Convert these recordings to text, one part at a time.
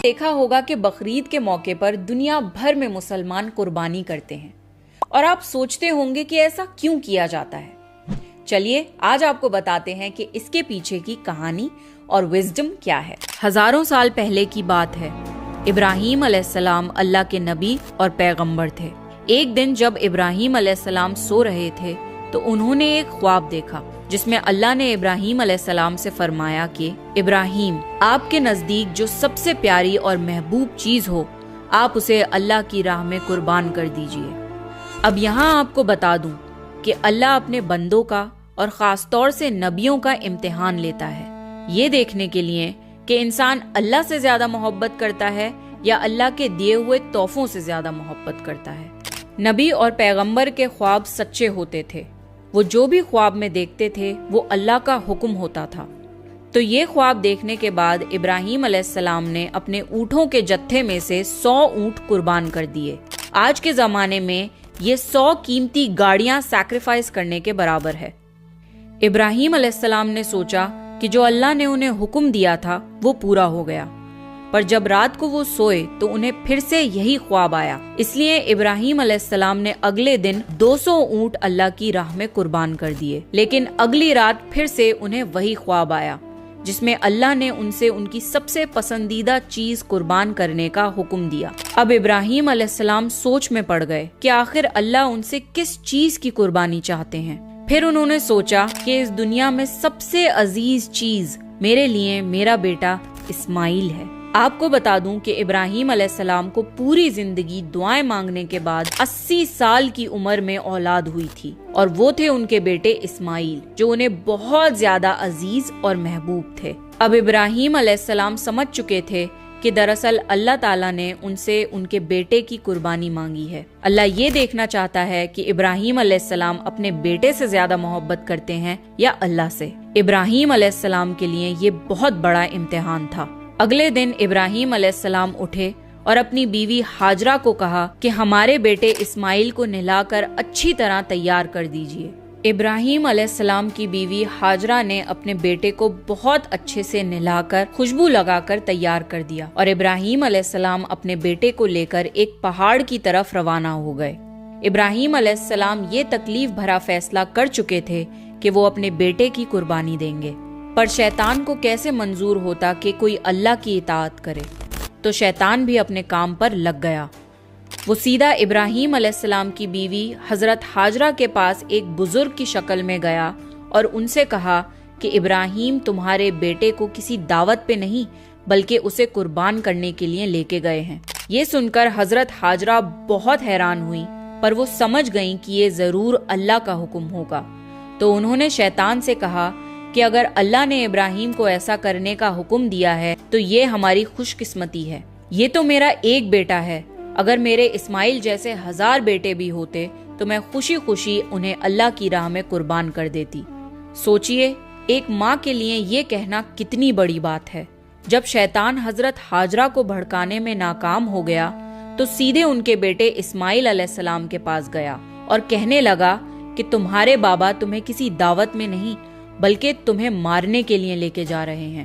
دیکھا ہوگا کہ بقرعید کے موقع پر دنیا بھر میں مسلمان قربانی کرتے ہیں اور آپ سوچتے ہوں گے کہ ایسا کیوں کیا جاتا ہے۔ چلیے آج آپ کو بتاتے ہیں کہ اس کے پیچھے کی کہانی اور وزڈم کیا ہے۔ ہزاروں سال پہلے کی بات ہے۔ ابراہیم علیہ السلام اللہ کے نبی اور پیغمبر تھے۔ ایک دن جب ابراہیم علیہ السلام سو رہے تھے تو انہوں نے ایک خواب دیکھا جس میں اللہ نے ابراہیم علیہ السلام سے فرمایا کہ ابراہیم، آپ کے نزدیک جو سب سے پیاری اور محبوب چیز ہو آپ اسے اللہ کی راہ میں قربان کر دیجئے۔ اب یہاں آپ کو بتا دوں کہ اللہ اپنے بندوں کا اور خاص طور سے نبیوں کا امتحان لیتا ہے، یہ دیکھنے کے لیے کہ انسان اللہ سے زیادہ محبت کرتا ہے یا اللہ کے دیے ہوئے تحفوں سے زیادہ محبت کرتا ہے۔ نبی اور پیغمبر کے خواب سچے ہوتے تھے، وہ جو بھی خواب میں دیکھتے تھے وہ اللہ کا حکم ہوتا تھا۔ تو یہ خواب دیکھنے کے بعد ابراہیم علیہ السلام نے اپنے اونٹوں کے جتھے میں سے 100 اونٹ قربان کر دیے۔ آج کے زمانے میں یہ 100 قیمتی گاڑیاں سیکریفائز کرنے کے برابر ہے۔ ابراہیم علیہ السلام نے سوچا کہ جو اللہ نے انہیں حکم دیا تھا وہ پورا ہو گیا، پر جب رات کو وہ سوئے تو انہیں پھر سے یہی خواب آیا۔ اس لیے ابراہیم علیہ السلام نے اگلے دن 200 اونٹ اللہ کی راہ میں قربان کر دیے، لیکن اگلی رات پھر سے انہیں وہی خواب آیا جس میں اللہ نے ان سے ان کی سب سے پسندیدہ چیز قربان کرنے کا حکم دیا۔ اب ابراہیم علیہ السلام سوچ میں پڑ گئے کہ آخر اللہ ان سے کس چیز کی قربانی چاہتے ہیں۔ پھر انہوں نے سوچا کہ اس دنیا میں سب سے عزیز چیز میرے لیے میرا بیٹا اسماعیل ہے۔ آپ کو بتا دوں کہ ابراہیم علیہ السلام کو پوری زندگی دعائیں مانگنے کے بعد 80 سال کی عمر میں اولاد ہوئی تھی، اور وہ تھے ان کے بیٹے اسماعیل جو انہیں بہت زیادہ عزیز اور محبوب تھے۔ اب ابراہیم علیہ السلام سمجھ چکے تھے کہ دراصل اللہ تعالیٰ نے ان سے ان کے بیٹے کی قربانی مانگی ہے۔ اللہ یہ دیکھنا چاہتا ہے کہ ابراہیم علیہ السلام اپنے بیٹے سے زیادہ محبت کرتے ہیں یا اللہ سے۔ ابراہیم علیہ السلام کے لیے یہ بہت بڑا امتحان تھا۔ اگلے دن ابراہیم علیہ السلام اٹھے اور اپنی بیوی ہاجرہ کو کہا کہ ہمارے بیٹے اسماعیل کو نہلا کر اچھی طرح تیار کر دیجئے۔ ابراہیم علیہ السلام کی بیوی ہاجرہ نے اپنے بیٹے کو بہت اچھے سے نہلا کر خوشبو لگا کر تیار کر دیا، اور ابراہیم علیہ السلام اپنے بیٹے کو لے کر ایک پہاڑ کی طرف روانہ ہو گئے۔ ابراہیم علیہ السلام یہ تکلیف بھرا فیصلہ کر چکے تھے کہ وہ اپنے بیٹے کی قربانی دیں گے، پر شیطان کو کیسے منظور ہوتا کہ کوئی اللہ کی اطاعت کرے؟ تو شیطان بھی اپنے کام پر لگ گیا۔ وہ سیدھا ابراہیم علیہ السلام کی بیوی حضرت ہاجرہ کے پاس ایک بزرگ کی شکل میں گیا اور ان سے کہا کہ ابراہیم تمہارے بیٹے کو کسی دعوت پہ نہیں بلکہ اسے قربان کرنے کے لیے لے کے گئے ہیں۔ یہ سن کر حضرت ہاجرہ بہت حیران ہوئی، پر وہ سمجھ گئیں کہ یہ ضرور اللہ کا حکم ہوگا۔ تو انہوں نے شیطان سے کہا کہ اگر اللہ نے ابراہیم کو ایسا کرنے کا حکم دیا ہے تو یہ ہماری خوش قسمتی ہے۔ یہ تو میرا ایک بیٹا ہے، اگر میرے اسماعیل جیسے 1000 بیٹے بھی ہوتے تو میں خوشی خوشی انہیں اللہ کی راہ میں قربان کر دیتی۔ سوچئے ایک ماں کے لیے یہ کہنا کتنی بڑی بات ہے۔ جب شیطان حضرت ہاجرہ کو بھڑکانے میں ناکام ہو گیا تو سیدھے ان کے بیٹے اسماعیل علیہ السلام کے پاس گیا اور کہنے لگا کہ تمہارے بابا تمہیں کسی دعوت میں نہیں بلکہ تمہیں مارنے کے لیے لے کے جا رہے ہیں۔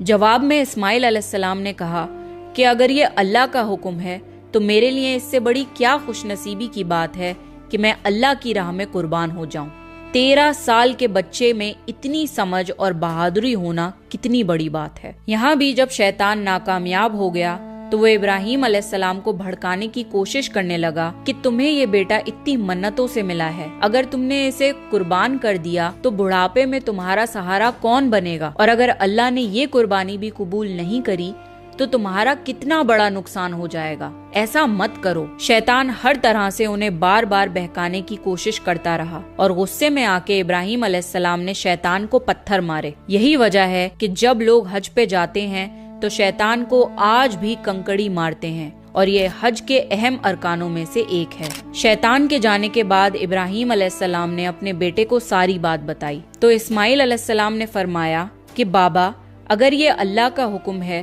جواب میں اسماعیل علیہ السلام نے کہا کہ اگر یہ اللہ کا حکم ہے تو میرے لیے اس سے بڑی کیا خوش نصیبی کی بات ہے کہ میں اللہ کی راہ میں قربان ہو جاؤں۔ 13 سال کے بچے میں اتنی سمجھ اور بہادری ہونا کتنی بڑی بات ہے۔ یہاں بھی جب شیطان ناکامیاب ہو گیا تو وہ ابراہیم علیہ السلام کو بھڑکانے کی کوشش کرنے لگا کہ تمہیں یہ بیٹا اتنی منتوں سے ملا ہے، اگر تم نے اسے قربان کر دیا تو بڑھاپے میں تمہارا سہارا کون بنے گا، اور اگر اللہ نے یہ قربانی بھی قبول نہیں کری تو تمہارا کتنا بڑا نقصان ہو جائے گا، ایسا مت کرو۔ شیطان ہر طرح سے انہیں بار بار بہکانے کی کوشش کرتا رہا، اور غصے میں آ کے ابراہیم علیہ السلام نے شیطان کو پتھر مارے۔ یہی وجہ ہے کہ جب لوگ حج پہ جاتے ہیں تو شیطان کو آج بھی کنکڑی مارتے ہیں، اور یہ حج کے اہم ارکانوں میں سے ایک ہے۔ شیطان کے جانے کے بعد ابراہیم علیہ السلام نے اپنے بیٹے کو ساری بات بتائی تو اسماعیل علیہ السلام نے فرمایا کہ بابا اگر یہ اللہ کا حکم ہے